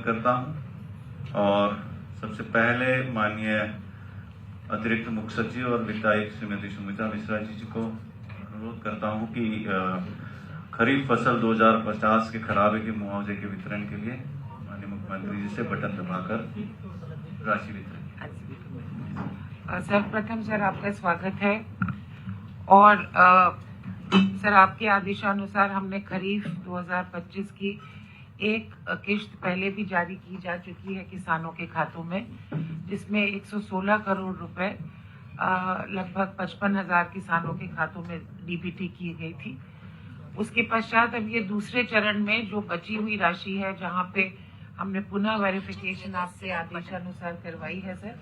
करता हूं और सबसे पहले माननीय अतिरिक्त मुख्य सचिव और वित्त आयुक्त श्रीमती सुमिता मिश्रा जी को अनुरोध करता हूं कि खरीफ फसल 2050 के खराबे के मुआवजे के वितरण के लिए माननीय मुख्यमंत्री जी से बटन दबाकर राशि वितरण। सर्वप्रथम सर आपका स्वागत है और सर आपके आदेशानुसार हमने खरीफ 2025 की एक किश्त पहले भी जारी की जा चुकी है किसानों के खातों में, जिसमें 116 करोड़ रुपए लगभग 55,000 किसानों के खातों में डीबीटी की गई थी। उसके पश्चात अब ये दूसरे चरण में जो बची हुई राशि है, जहां पे हमने पुनः वेरिफिकेशन आपसे आदेशानुसार करवाई है सर,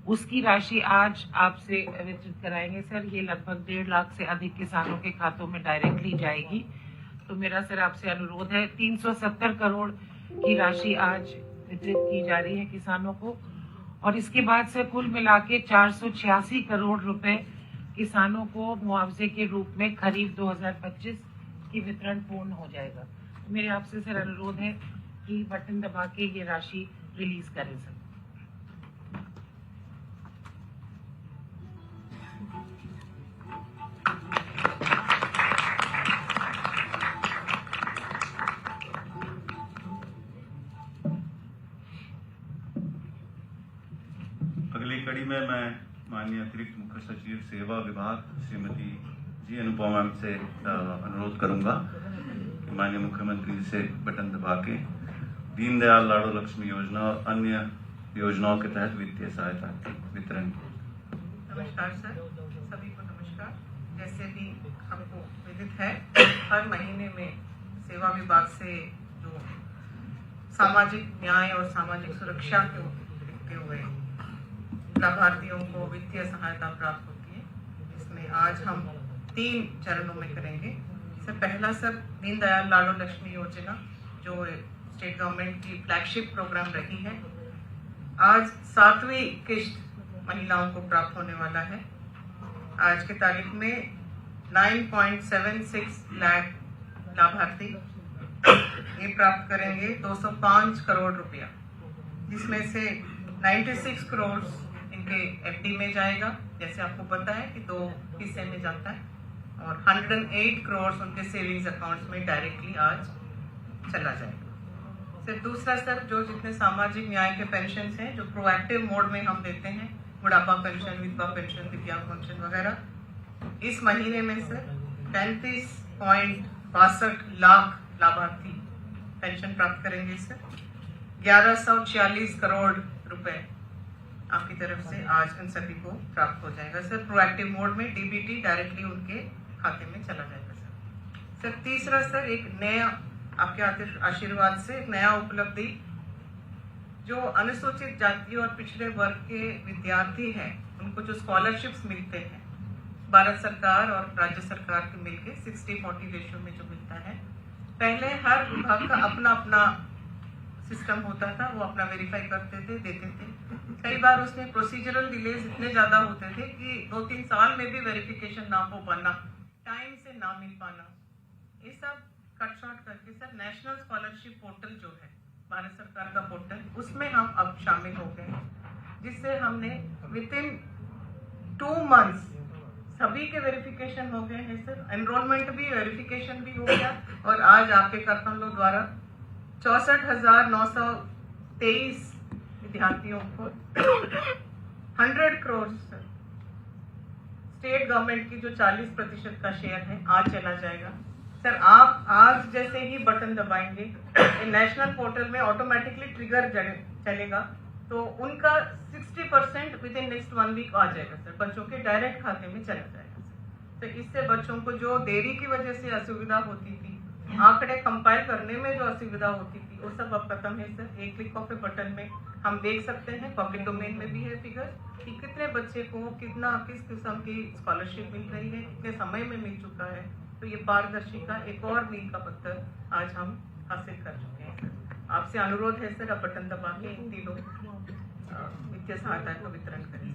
उसकी राशि आज आपसे वितरित कराएंगे सर। ये लगभग 1.5 लाख से अधिक किसानों के खातों में डायरेक्टली जाएगी। तो मेरा सर आपसे अनुरोध है, 370 करोड़ की राशि आज वितरित की जा रही है किसानों को और इसके बाद से कुल मिला के 486 करोड़ रुपए किसानों को मुआवजे के रूप में खरीफ 2025 की वितरण पूर्ण हो जाएगा। मेरे आपसे सर अनुरोध है कि बटन दबा के ये राशि रिलीज करें सर। अगली कड़ी में मैं माननीय अतिरिक्त मुख्य सचिव सेवा विभाग श्रीमती जी अनुपमा मैम से अनुरोध करूंगा कि माननीय मुख्यमंत्री जी से बटन दबा के दीनदयाल लाडो लक्ष्मी योजना और अन्य योजनाओं के तहत वित्तीय सहायता के वितरण। नमस्कार सर, सभी को नमस्कार। जैसे भी हमको विदित है, हर महीने में सेवा विभाग से जो सामाजिक न्याय और सामाजिक सुरक्षा को देखते हुए लाभार्थियों को वित्तीय सहायता प्राप्त होती है। इसमें आज हम 3 चरणों में करेंगे। इससे पहला सर दीनदयाल लाडो लक्ष्मी योजना, जो स्टेट गवर्नमेंट की फ्लैगशिप प्रोग्राम रही है, आज 7वीं किश्त महिलाओं को प्राप्त होने वाला है। आज के तारीख में 9.76 लाख लाभार्थी ये प्राप्त करेंगे 205 करोड़ रुपया, जिसमें से 96 करोड़ इनके एफडी में जाएगा, जैसे आपको पता है कि 2 हिस्से में जाता है, और 108 करोड़ उनके सेविंग्स अकाउंट्स में डायरेक्टली आज चला जाएगा। फिर दूसरा सर, जो जितने सामाजिक न्याय के पेंशन हैं जो प्रोएक्टिव मोड में हम देते हैं, बुढ़ापा पेंशन, विधवा पेंशन, दिव्यांग पेंशन वगैरह, इस महीने में सर 35.62 लाख लाभार्थी पेंशन प्राप्त करेंगे। सर 1146 करोड़ रुपए आपकी तरफ से आज इन सभी को प्राप्त हो जाएगा सर। प्रोएक्टिव मोड में डीबीटी डायरेक्टली उनके खाते में चला जाएगा सर। तीसरा सर, एक नया आपके आशीर्वाद से एक नया उपलब्धि, जो अनुसूचित जाति और पिछड़े वर्ग के विद्यार्थी हैं, उनको जो स्कॉलरशिप्स मिलते हैं भारत सरकार और राज्य सरकार के मिलके 60-40 रेशियो में जो मिलता है। पहले हर विभाग का अपना अपना सिस्टम होता था, वो अपना वेरीफाई करते थे, देते थे। कई बार उसमें प्रोसीजरल डिलेज इतने ज्यादा होते थे कि 2-3 साल में भी वेरिफिकेशन ना हो पाना, टाइम से ना मिल पाना, ये सब कट शॉर्ट करके सर नेशनल स्कॉलरशिप पोर्टल जो है भारत सरकार का पोर्टल, उसमें हम अब शामिल हो गए हैं, जिससे हमने विदिन 2 मंथ्स सभी के वेरिफिकेशन हो गए हैं सर। एनरोलमेंट भी, वेरिफिकेशन भी हो गया, और आज आपके कर्तव्यों द्वारा 64,923 विद्यार्थियों को 100 करोड़ सर स्टेट गवर्नमेंट की जो 40% का शेयर है आज चला जाएगा सर। आप आज जैसे ही बटन दबाएंगे, नेशनल पोर्टल में ऑटोमेटिकली ट्रिगर चलेगा, तो उनका 60% विद इन नेक्स्ट 1 वीक आ जाएगा सर, बच्चों के डायरेक्ट खाते में चला जाएगा सर। तो इससे बच्चों को जो देरी की वजह से असुविधा होती थी, आंकड़े कंपाइल करने में जो असुविधा होती थी, वो सब अब खत्म है सर। एक क्लिक ऑफ ए बटन में हम देख सकते हैं, पब्लिक डोमेन में भी है फिगर, कि कितने बच्चे को किस किस्म की स्कॉलरशिप मिल रही है, कितने समय में मिल चुका है। तो ये पारदर्शी का एक और मील का पत्थर आज हम हासिल कर चुके हैं सर। आपसे अनुरोध है सर, आप बटन दबा के इन तीनों वित्तीय सहायता का वितरण करें।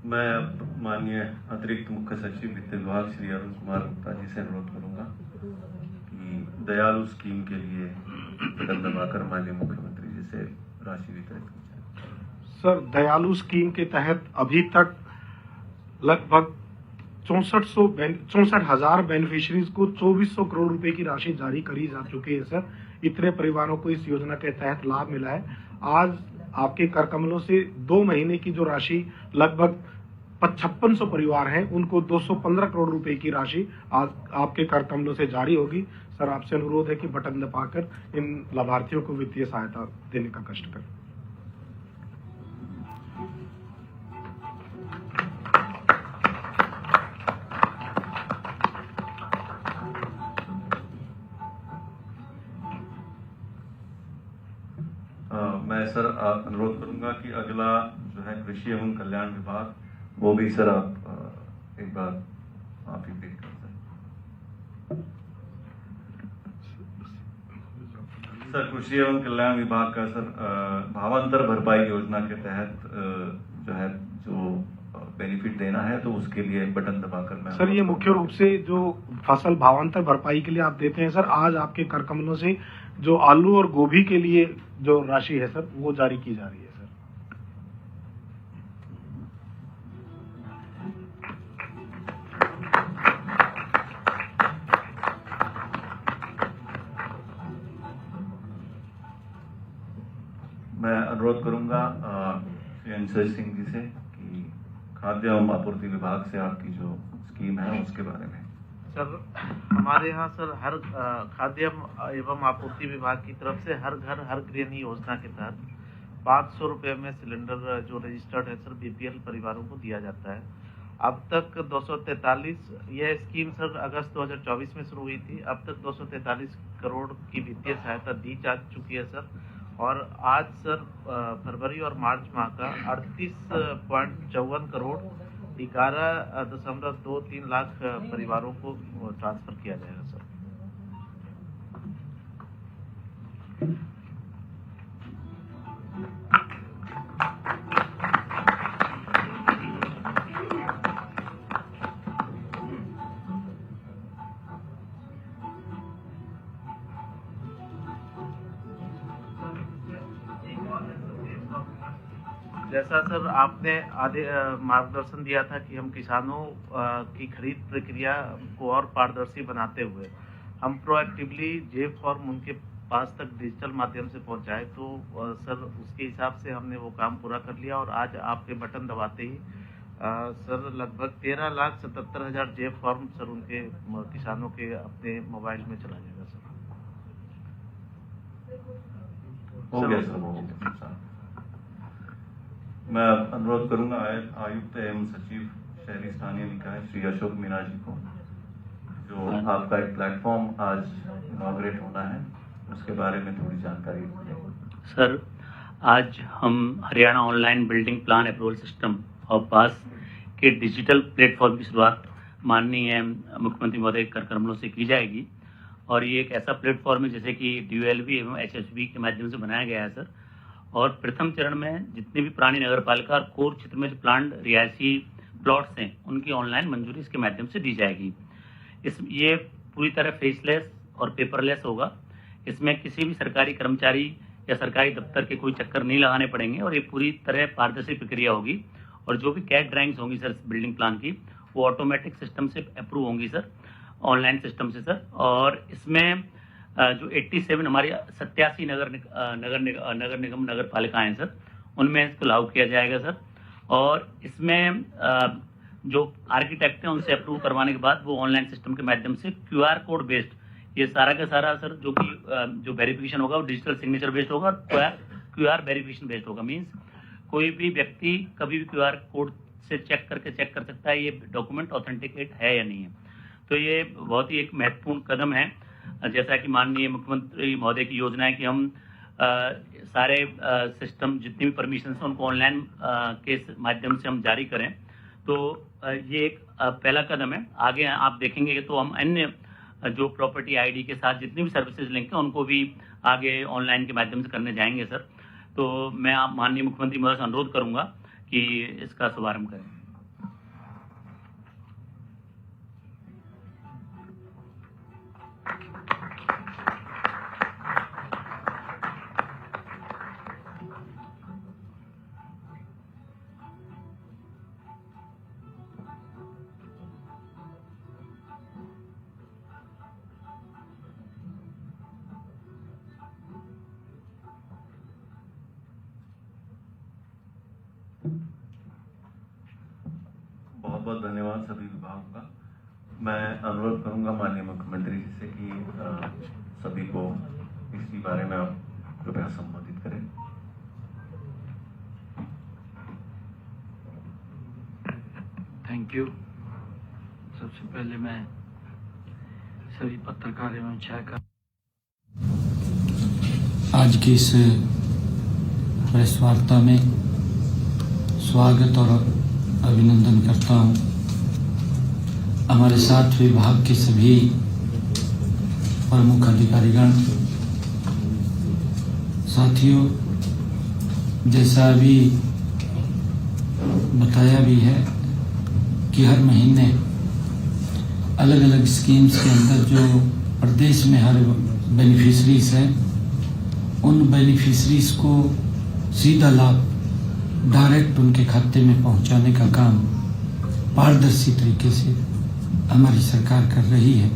मैं माननीय अतिरिक्त मुख्य सचिव वित्त विभाग श्री अरुण कुमार गुप्ता जी से अनुरोध करूंगा कि दयालु स्कीम के लिए बटन दबाकर माननीय मुख्यमंत्री जी से राशि वितरित की जाए। सर, दयालु स्कीम के तहत अभी तक लगभग 64,000 बेनिफिशरीज को 2400 करोड़ रुपए की राशि जारी करी जा चुकी है। सर, इतने परिवारों को इस योजना के तहत लाभ मिला है। आज आपके कर कमलों से 2 महीने की जो राशि लगभग 5600 परिवार हैं, उनको 215 करोड़ रुपए की राशि आज आपके कर कमलों से जारी होगी। सर, आपसे अनुरोध है कि बटन दबाकर इन लाभार्थियों को वित्तीय सहायता देने का कष्ट करें। मैं सर अनुरोध करूंगा कि अगला जो है कृषि एवं कल्याण विभाग, वो भी सर आप एक बार आप ही पेश कर सकते। सर, कृषि एवं कल्याण विभाग का सर भावांतर भरपाई योजना के तहत जो बेनिफिट देना है, तो उसके लिए बटन दबाकर मैं सर, ये मुख्य रूप से जो फसल भावांतर भरपाई के लिए आप देते हैं सर, आज आपके कर कमलों से जो आलू और गोभी के लिए जो राशि है सर, वो जारी की जा रही है। सर, मैं अनुरोध करूंगा श्री अंशज सिंह जी से कि खाद्य एवं आपूर्ति विभाग से आपकी जो स्कीम है उसके बारे में। सर, हमारे यहाँ सर हर खाद्य एवं आपूर्ति विभाग की तरफ से हर घर हर गृहिणी योजना के तहत 500 रुपये में सिलेंडर जो रजिस्टर्ड है सर बीपीएल परिवारों को दिया जाता है। अब तक 243, यह स्कीम सर अगस्त 2024 में शुरू हुई थी। अब तक 243 करोड़ की वित्तीय सहायता दी जा चुकी है सर। और आज सर फरवरी और मार्च माह का 38.54 करोड़ 11.23 लाख परिवारों को ट्रांसफर किया जाएगा सर। जैसा सर आपने आधे मार्गदर्शन दिया था कि हम किसानों की खरीद प्रक्रिया को और पारदर्शी बनाते हुए हम प्रोएक्टिवली जेब फॉर्म उनके पास तक डिजिटल माध्यम से पहुंचाए, तो सर उसके हिसाब से हमने वो काम पूरा कर लिया। और आज आपके बटन दबाते ही सर लगभग 13,77,000 जेब फॉर्म सर उनके किसानों के अपने मोबाइल में चला जाएगा सर। हो गया सर। मैं अनुरोध करूंगा आयुक्त एवं सचिव शहरी स्थानीय निकाय श्री अशोक मीना जी को, जो आपका एक प्लेटफॉर्म आज इनॉग्रेट होना है, उसके बारे में थोड़ी जानकारी दें। सर, आज हम Haryana online building plan approval system और पास के डिजिटल प्लेटफॉर्म की शुरुआत माननीय मुख्यमंत्री महोदय कर कमलों से की जाएगी। और ये एक ऐसा प्लेटफॉर्म है जैसे कि DULB एवं HHB के माध्यम से बनाया गया है सर। और प्रथम चरण में जितने भी पुरानी नगर पालिका और कोर क्षेत्र में जो प्लान्ड रिहायशी प्लॉट्स हैं, उनकी ऑनलाइन मंजूरी इसके माध्यम से दी जाएगी। ये पूरी तरह फेसलेस और पेपरलेस होगा। इसमें किसी भी सरकारी कर्मचारी या सरकारी दफ्तर के कोई चक्कर नहीं लगाने पड़ेंगे और ये पूरी तरह पारदर्शी प्रक्रिया होगी। और जो भी कैट ड्राइंग्स होंगी सर बिल्डिंग प्लान की, वो ऑटोमेटिक सिस्टम से अप्रूव होंगी सर, ऑनलाइन सिस्टम से सर। और इसमें जो 87 हमारी 87 नगर निगम नगर पालिकाएं हैं सर, उनमें इसको लागू किया जाएगा सर। और इसमें जो आर्किटेक्ट हैं उनसे अप्रूव करवाने के बाद वो ऑनलाइन सिस्टम के माध्यम से QR कोड बेस्ड ये सारा का सारा सर जो वेरिफिकेशन होगा वो डिजिटल सिग्नेचर बेस्ड होगा और QR वेरिफिकेशन बेस्ड होगा। मीन्स कोई भी व्यक्ति कभी भी QR कोड से चेक कर सकता है ये डॉक्यूमेंट ऑथेंटिकेट है या नहीं है। तो ये बहुत ही एक महत्वपूर्ण कदम है। जैसा कि माननीय मुख्यमंत्री महोदय की योजना है कि हम सारे सिस्टम जितनी भी परमिशन हैं उनको ऑनलाइन के माध्यम से हम जारी करें, तो ये एक पहला कदम है। आगे आप देखेंगे कि तो हम अन्य जो प्रॉपर्टी ID के साथ जितनी भी सर्विसेज लिंक हैं उनको भी आगे ऑनलाइन के माध्यम से करने जाएंगे सर। तो मैं आप माननीय मुख्यमंत्री महोदय से अनुरोध करूंगा कि इसका शुभारंभ करें। बहुत धन्यवाद सभी विभागों का। मैं अनुरोध करूंगा माननीय मुख्यमंत्री जी से कि सभी को इसी बारे में आप कृपया संबोधित करें। Thank you. सबसे पहले मैं सभी पत्रकार एवं छायाकार आज की इस प्रेस वार्ता में स्वागत और अभिनंदन करता हूं। हमारे साथ विभाग के सभी प्रमुख अधिकारीगण, साथियों, जैसा अभी बताया भी है कि हर महीने अलग अलग स्कीम्स के अंदर जो प्रदेश में हर बेनिफिशरीज हैं, उन बेनिफिशरीज को सीधा लाभ डायरेक्ट उनके खाते में पहुंचाने का काम पारदर्शी तरीके से हमारी सरकार कर रही है।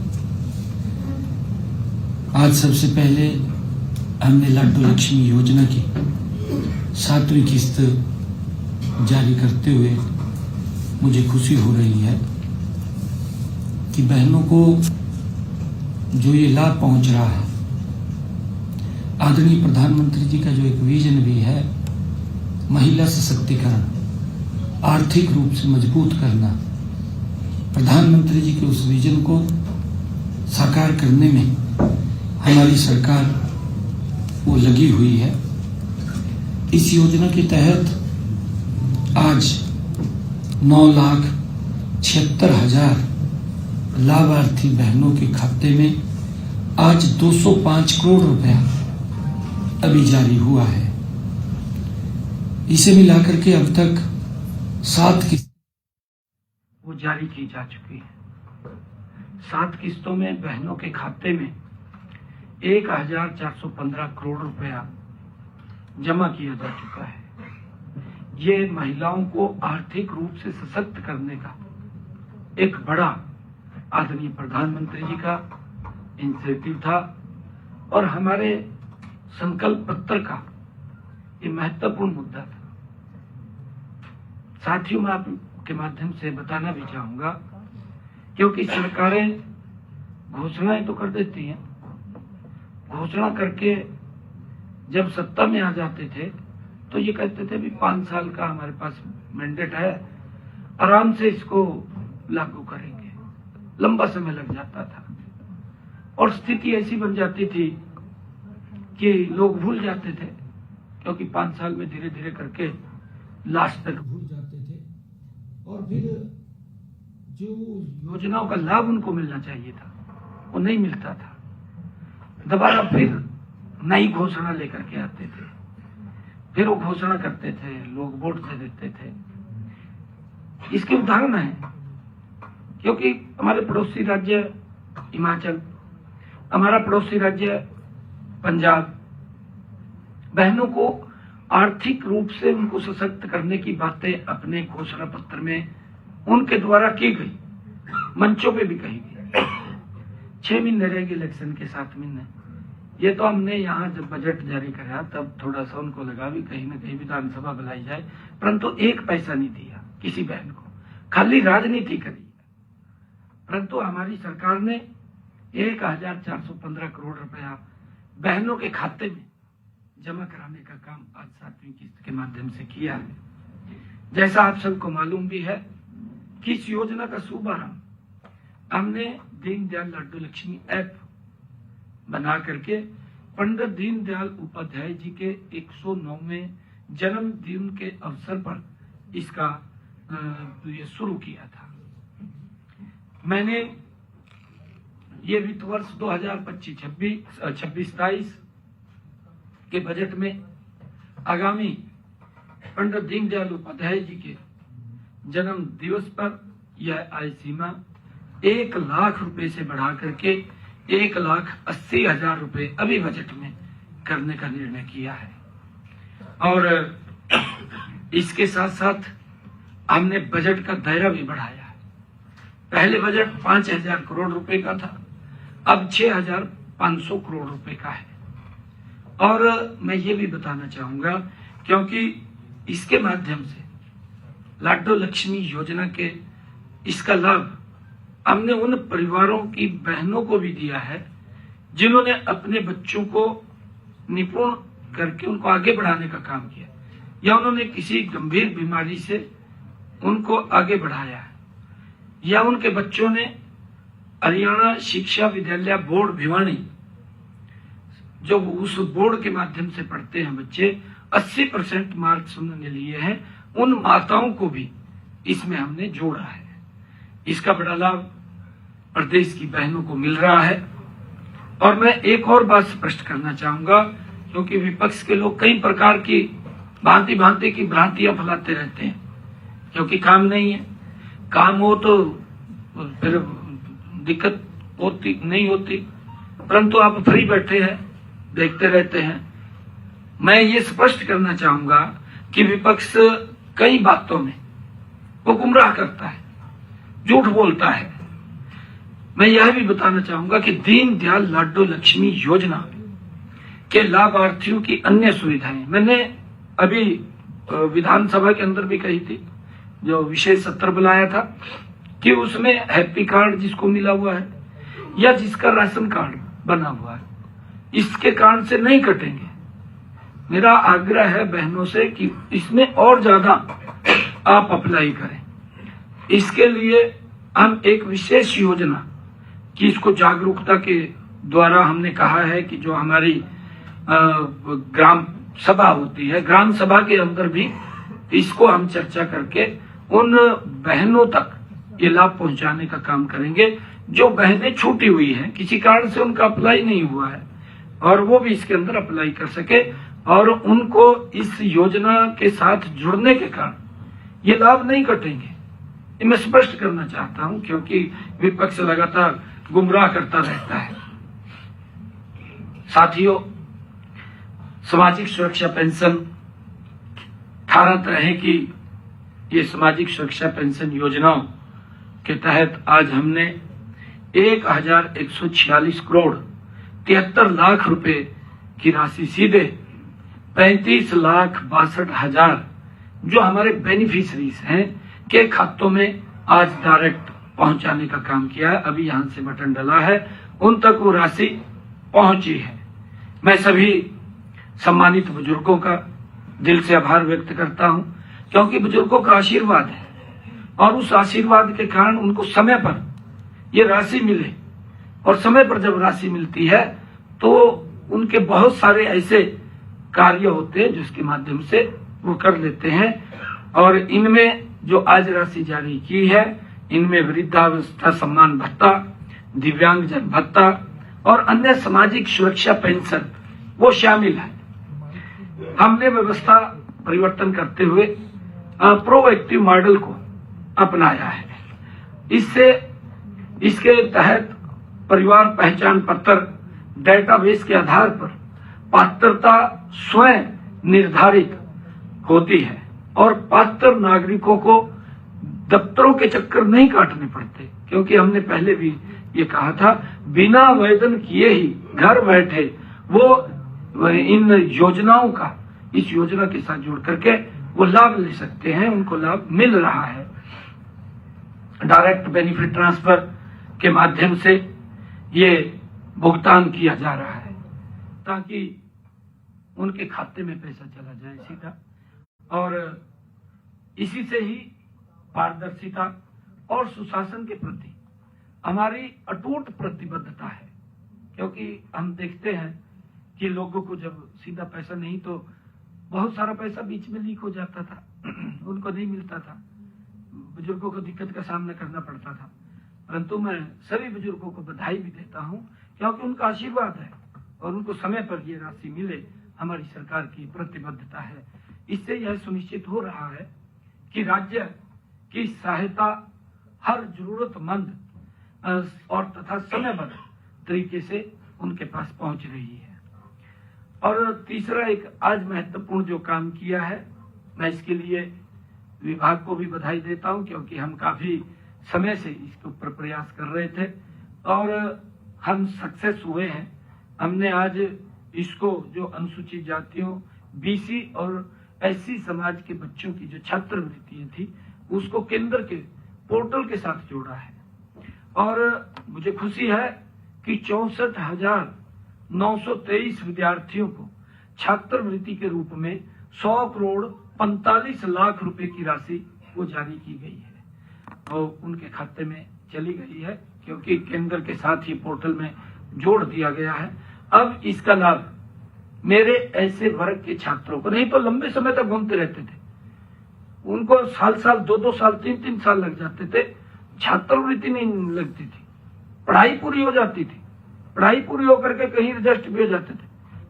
आज सबसे पहले हमने लाडो लक्ष्मी योजना की 7वीं किस्त जारी करते हुए मुझे खुशी हो रही है कि बहनों को जो ये लाभ पहुंच रहा है, आदरणीय प्रधानमंत्री जी का जो एक विजन भी है, महिला सशक्तिकरण, आर्थिक रूप से मजबूत करना, प्रधानमंत्री जी के उस विजन को साकार करने में हमारी सरकार वो लगी हुई है। इस योजना के तहत आज 9,76,000 लाभार्थी बहनों के खाते में आज 205 करोड़ रुपया अभी जारी हुआ है। इसे मिलाकर के अब तक 7 किस्त वो जारी की जा चुकी है। 7 किस्तों में बहनों के खाते में 1,415 करोड़ रुपया जमा किया जा चुका है। ये महिलाओं को आर्थिक रूप से सशक्त करने का एक बड़ा आदरणीय प्रधानमंत्री जी का इनिशिएटिव था और हमारे संकल्प पत्र का ये महत्वपूर्ण मुद्दा था। साथियों, मैं आपके माध्यम से बताना भी चाहूंगा, क्योंकि सरकारें घोषणाएं तो कर देती हैं, घोषणा करके जब सत्ता में आ जाते थे तो ये कहते थे भी 5 साल का हमारे पास मैंडेट है, आराम से इसको लागू करेंगे। लंबा समय लग जाता था और स्थिति ऐसी बन जाती थी कि लोग भूल जाते थे, क्योंकि 5 साल में धीरे धीरे करके लास्ट तक भूल जाते थे और फिर जो योजनाओं का लाभ उनको मिलना चाहिए था वो नहीं मिलता था। दोबारा फिर नई घोषणा लेकर के आते थे, फिर वो घोषणा करते थे, लोग वोट दे देते थे। इसके उदाहरण है, क्योंकि हमारे पड़ोसी राज्य हिमाचल, हमारा पड़ोसी राज्य पंजाब, बहनों को आर्थिक रूप से उनको सशक्त करने की बातें अपने घोषणा पत्र में उनके द्वारा की गई, मंचों पे भी कही गई। 6 महीने रहेंगे इलेक्शन के, 7 महीने। ये तो हमने यहाँ जब बजट जारी कराया तब थोड़ा सा उनको लगा भी कहीं ना कहीं विधानसभा बुलाई जाए, परंतु 1 पैसा नहीं दिया किसी बहन को, खाली राजनीति करी। परंतु हमारी सरकार ने 1,415 करोड़ रुपया बहनों के खाते में जमा कराने का काम आज 7वीं किस्त के माध्यम से किया है। जैसा आप सबको मालूम भी है कि इस योजना का शुभारंभ हमने दीनदयाल लाडो लक्ष्मी ऐप बना करके पंडित दीनदयाल उपाध्याय जी के 109वें जन्मदिन के अवसर पर इसका ये शुरू किया था। मैंने ये वित्त वर्ष 2025-26 के बजट में आगामी पंडित दीनदयाल उपाध्याय जी के जन्म दिवस पर यह आय सीमा 1 लाख रुपए से बढ़ा करके 1,80,000 रुपए अभी बजट में करने का निर्णय किया है। और इसके साथ साथ हमने बजट का दायरा भी बढ़ाया है। पहले बजट 5,000 करोड़ रुपए का था, अब 6,500 करोड़ रुपए का है। और मैं ये भी बताना चाहूंगा, क्योंकि इसके माध्यम से लाडो लक्ष्मी योजना के इसका लाभ हमने उन परिवारों की बहनों को भी दिया है जिन्होंने अपने बच्चों को निपुण करके उनको आगे बढ़ाने का काम किया, या उन्होंने किसी गंभीर बीमारी से उनको आगे बढ़ाया है, या उनके बच्चों ने हरियाणा शिक्षा विद्यालय बोर्ड भिवानी, जो उस बोर्ड के माध्यम से पढ़ते हैं बच्चे, 80% मार्क्स उन्होंने लिए हैं, उन माताओं को भी इसमें हमने जोड़ा है। इसका बड़ा लाभ प्रदेश की बहनों को मिल रहा है। और मैं एक और बात स्पष्ट करना चाहूंगा, क्योंकि विपक्ष के लोग कई प्रकार की भांति भांति की भ्रांतियां फैलाते रहते हैं, क्योंकि काम नहीं है, काम हो तो फिर दिक्कत होती नहीं होती, परंतु आप फ्री बैठे हैं, देखते रहते हैं। मैं ये स्पष्ट करना चाहूंगा कि विपक्ष कई बातों में वो गुमराह करता है, झूठ बोलता है। मैं यह भी बताना चाहूंगा कि दीनदयाल लाडो लक्ष्मी योजना के लाभार्थियों की अन्य सुविधाएं मैंने अभी विधानसभा के अंदर भी कही थी, जो विशेष सत्र बुलाया था, कि उसमें हैप्पी कार्ड जिसको मिला हुआ है या जिसका राशन कार्ड बना हुआ है, इसके कार्ड से नहीं कटेंगे। मेरा आग्रह है बहनों से कि इसमें और ज्यादा आप अप्लाई करें। इसके लिए हम एक विशेष योजना की, इसको जागरूकता के द्वारा हमने कहा है कि जो हमारी ग्राम सभा होती है, ग्राम सभा के अंदर भी इसको हम चर्चा करके उन बहनों तक ये लाभ पहुंचाने का काम करेंगे जो बहनें छूटी हुई हैं, किसी कारण से उनका अप्लाई नहीं हुआ है, और वो भी इसके अंदर अप्लाई कर सके और उनको इस योजना के साथ जुड़ने के कारण ये लाभ नहीं कटेंगे। ये मैं स्पष्ट करना चाहता हूं, क्योंकि विपक्ष लगातार गुमराह करता रहता है। साथियों, सामाजिक सुरक्षा पेंशन 18 तरह की ये सामाजिक सुरक्षा पेंशन योजनाओं के तहत आज हमने 1146 करोड़ 73 लाख रुपए की राशि सीधे 35,62,000 जो हमारे बेनिफिशरीज हैं के खातों में आज डायरेक्ट पहुंचाने का काम किया है। अभी यहां से बटन डला है, उन तक वो राशि पहुंची है। मैं सभी सम्मानित बुजुर्गों का दिल से आभार व्यक्त करता हूं, क्योंकि बुजुर्गों का आशीर्वाद है और उस आशीर्वाद के कारण उनको समय पर ये राशि मिले, और समय पर जब राशि मिलती है तो उनके बहुत सारे ऐसे कार्य होते हैं जिसके माध्यम से वो कर लेते हैं। और इनमें जो आज राशि जारी की है, इनमें वृद्धावस्था सम्मान भत्ता, दिव्यांगजन भत्ता और अन्य सामाजिक सुरक्षा पेंशन वो शामिल है। हमने व्यवस्था परिवर्तन करते हुए प्रोएक्टिव मॉडल को अपनाया है। इससे इसके तहत परिवार पहचान पत्र डेटाबेस के आधार पर पात्रता स्वयं निर्धारित होती है और पात्र नागरिकों को दफ्तरों के चक्कर नहीं काटने पड़ते, क्योंकि हमने पहले भी ये कहा था, बिना आवेदन किए ही घर बैठे वो इन योजनाओं का, इस योजना के साथ जुड़ करके वो लाभ ले सकते हैं, उनको लाभ मिल रहा है। डायरेक्ट बेनिफिट ट्रांसफर के माध्यम से ये भुगतान किया जा रहा है ताकि उनके खाते में पैसा चला जाए सीधा, और इसी से ही पारदर्शिता और सुशासन के प्रति हमारी अटूट प्रतिबद्धता है। क्योंकि हम देखते हैं कि लोगों को जब सीधा पैसा नहीं तो बहुत सारा पैसा बीच में लीक हो जाता था, उनको नहीं मिलता था, बुजुर्गों को दिक्कत का सामना करना पड़ता था। परंतु मैं सभी बुजुर्गों को बधाई भी देता हूं, क्योंकि उनका आशीर्वाद है और उनको समय पर ये राशि मिले, हमारी सरकार की प्रतिबद्धता है। इससे यह सुनिश्चित हो रहा है कि राज्य की सहायता हर जरूरतमंद और तथा समयबद्ध तरीके से उनके पास पहुंच रही है। और तीसरा एक आज महत्वपूर्ण जो काम किया है, मैं इसके लिए विभाग को भी बधाई देता हूं, क्योंकि हम काफी समय से इसके ऊपर प्रयास कर रहे थे और हम सक्सेस हुए हैं। हमने आज इसको जो अनुसूचित जातियों, बीसी और एससी समाज के बच्चों की जो छात्रवृत्तियां थी, उसको केंद्र के पोर्टल के साथ जोड़ा है। और मुझे खुशी है कि 64,923 विद्यार्थियों को छात्रवृत्ति के रूप में 100 करोड़ 45 लाख रुपए की राशि वो जारी की गई है और उनके खाते में चली गई है, क्योंकि केंद्र के साथ ही पोर्टल में जोड़ दिया गया है। अब इसका लाभ मेरे ऐसे वर्ग के छात्रों को, नहीं तो लंबे समय तक घूमते रहते थे, उनको साल 2 साल 3 साल लग जाते थे, छात्रवृत्ति नहीं लगती थी, पढ़ाई पूरी हो जाती थी, पढ़ाई पूरी होकर के कहीं एडजस्ट भी हो जाते थे,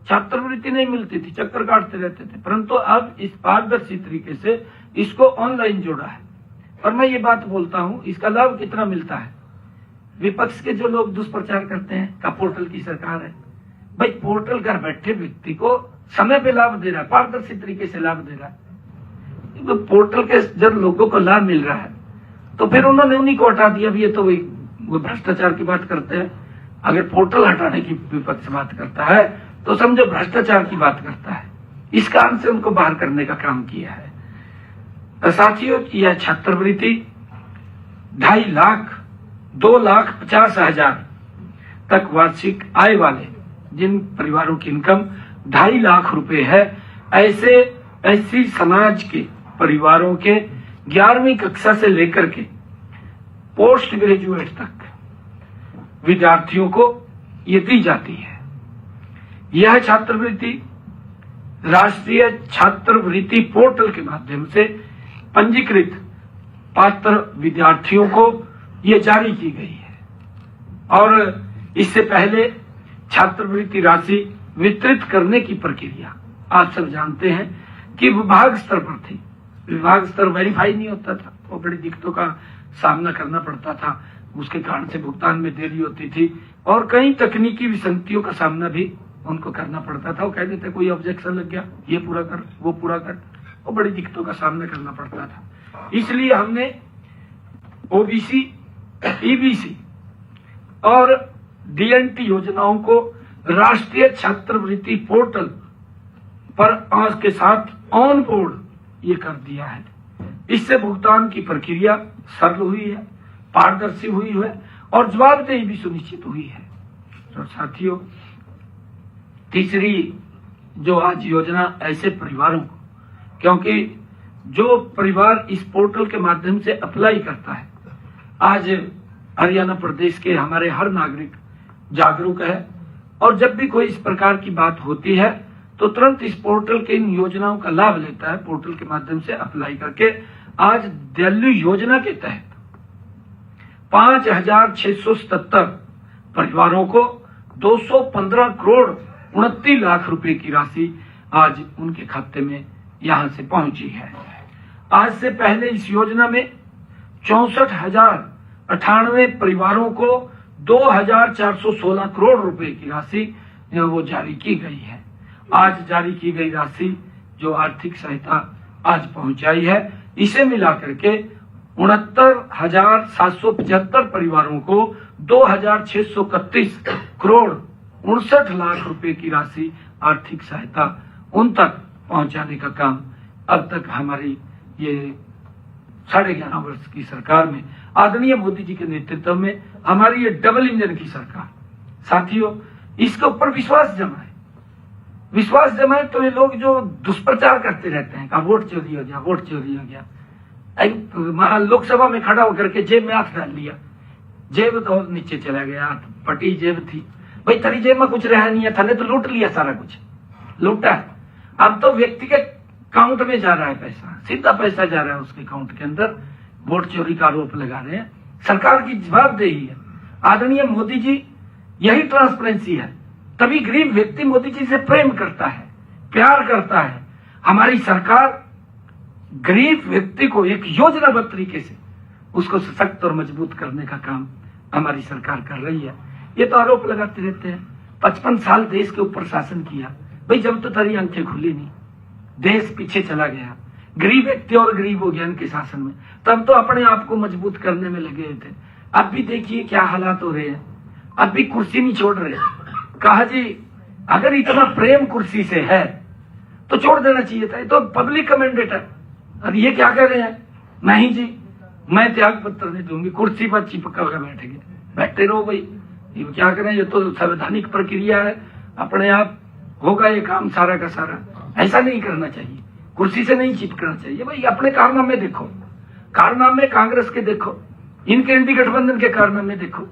छात्रवृत्ति नहीं मिलती थी, चक्कर काटते रहते थे। परंतु अब इस पारदर्शी तरीके से इसको ऑनलाइन जोड़ा है। और मैं ये बात बोलता हूं, इसका लाभ कितना मिलता है। विपक्ष के जो लोग दुष्प्रचार करते हैं का पोर्टल की सरकार है, भाई पोर्टल घर बैठे व्यक्ति को समय पे लाभ दे रहा है, पारदर्शी तरीके से लाभ दे रहा है। तो पोर्टल के जब लोगों को लाभ मिल रहा है तो फिर उन्होंने उन्हीं को हटा दिया। ये तो वो भ्रष्टाचार की बात करते हैं। अगर पोर्टल हटाने की विपक्ष बात करता है तो समझो भ्रष्टाचार की बात करता है। इस कारण से उनको बाहर करने का काम किया है। साथियों, यह छात्रवृत्ति 2.5 लाख 2,50,000 तक वार्षिक आय वाले, जिन परिवारों की इनकम 2.5 लाख रुपए है, ऐसी समाज के परिवारों के 11वीं कक्षा से लेकर के पोस्ट ग्रेजुएट तक विद्यार्थियों को ये दी जाती है। यह छात्रवृत्ति राष्ट्रीय छात्रवृत्ति पोर्टल के माध्यम से पंजीकृत पात्र विद्यार्थियों को ये जारी की गई है। और इससे पहले छात्रवृत्ति राशि वितरित करने की प्रक्रिया आप सब जानते हैं कि विभाग स्तर पर थी। विभाग स्तर वेरीफाई नहीं होता था, वो बड़ी दिक्कतों का सामना करना पड़ता था, उसके कारण से भुगतान में देरी होती थी और कई तकनीकी विसंगतियों का सामना भी उनको करना पड़ता था। वो कह देते कोई ऑब्जेक्शन लग गया, ये पूरा कर, वो पूरा कर, वो बड़ी दिक्कतों का सामना करना पड़ता था। इसलिए हमने ओबीसी, ईबीसी और डीएनटी योजनाओं को राष्ट्रीय छात्रवृत्ति पोर्टल पर आज के साथ ऑन बोर्ड ये कर दिया है। इससे भुगतान की प्रक्रिया सरल हुई है, पारदर्शी हुई है और जवाबदेही भी सुनिश्चित हुई है। तो साथियों, तीसरी जो आज योजना ऐसे परिवारों को, क्योंकि जो परिवार इस पोर्टल के माध्यम से अप्लाई करता है, आज हरियाणा प्रदेश के हमारे हर नागरिक जागरूक है और जब भी कोई इस प्रकार की बात होती है तो तुरंत इस पोर्टल के इन योजनाओं का लाभ लेता है। पोर्टल के माध्यम से अप्लाई करके आज दिल्ली योजना के तहत 5,677 परिवारों को 215 करोड़ 29 लाख रुपए की राशि आज उनके खाते में यहां से पहुंची है। आज से पहले इस योजना में 64,098 परिवारों को 2,416 करोड़ रुपए की राशि वो जारी की गई है। आज जारी की गई राशि जो आर्थिक सहायता आज पहुंचाई है, इसे मिलाकर के 69,775 परिवारों को 2,631 करोड़ 59 लाख रुपए की राशि आर्थिक सहायता उन तक पहुंचाने का काम अब तक हमारी ये 11.5 वर्ष की सरकार में आदरणीय मोदी जी के नेतृत्व में हमारी ये डबल इंजन की सरकार, साथियों, इसके ऊपर विश्वास जमाए। विश्वास जमाए तो ये लोग जो दुष्प्रचार करते रहते हैं, वोट चोरी हो गया, वोट चोरी हो गया, लोकसभा में खड़ा होकर के जेब में हाथ डाल लिया, जेब तो नीचे चला गया, फटी जेब थी, भाई तेरी जेब में कुछ रहा नहीं है, थाने तो लूट लिया, सारा कुछ लूटा है। अब तो व्यक्ति के काउंट में जा रहा है पैसा, सीधा पैसा जा रहा है उसके अकाउंट के अंदर। वोट चोरी का आरोप लगा रहे हैं। सरकार की जवाबदेही है। आदरणीय मोदी जी, यही ट्रांसपेरेंसी है, तभी गरीब व्यक्ति मोदी जी से प्रेम करता है, प्यार करता है। हमारी सरकार गरीब व्यक्ति को एक योजनाबद्ध तरीके से उसको सशक्त और मजबूत करने का काम हमारी सरकार कर रही है। ये तो आरोप लगाते रहते हैं 55 साल देश के ऊपर शासन किया, भाई जब तो तेरी आंखें खुली नहीं, देश पीछे चला गया, गरीब व्यक्ति और गरीब हो गया इनके शासन में, तब तो अपने आप को मजबूत करने में लगे थे। अब भी देखिए क्या हालात हो रहे हैं, अब भी कुर्सी नहीं छोड़ रहे। कहा जी अगर इतना प्रेम कुर्सी से है तो छोड़ देना चाहिए था, ये तो पब्लिक का मैंडेट है। अब ये क्या कह रहे हैं, नहीं जी मैं त्याग पत्र नहीं दूंगी, कुर्सी पर चिपका कर बैठेंगे, बैठे रहो भाई, ये क्या करें, ये तो संवैधानिक प्रक्रिया है, अपने आप होगा ये काम सारा का सारा। ऐसा नहीं करना चाहिए, कुर्सी से नहीं चिपकना चाहिए भाई। अपने कारनामे देखो, कारनामे कांग्रेस के देखो, इनके इंडी गठबंधन के कारनामे देखो,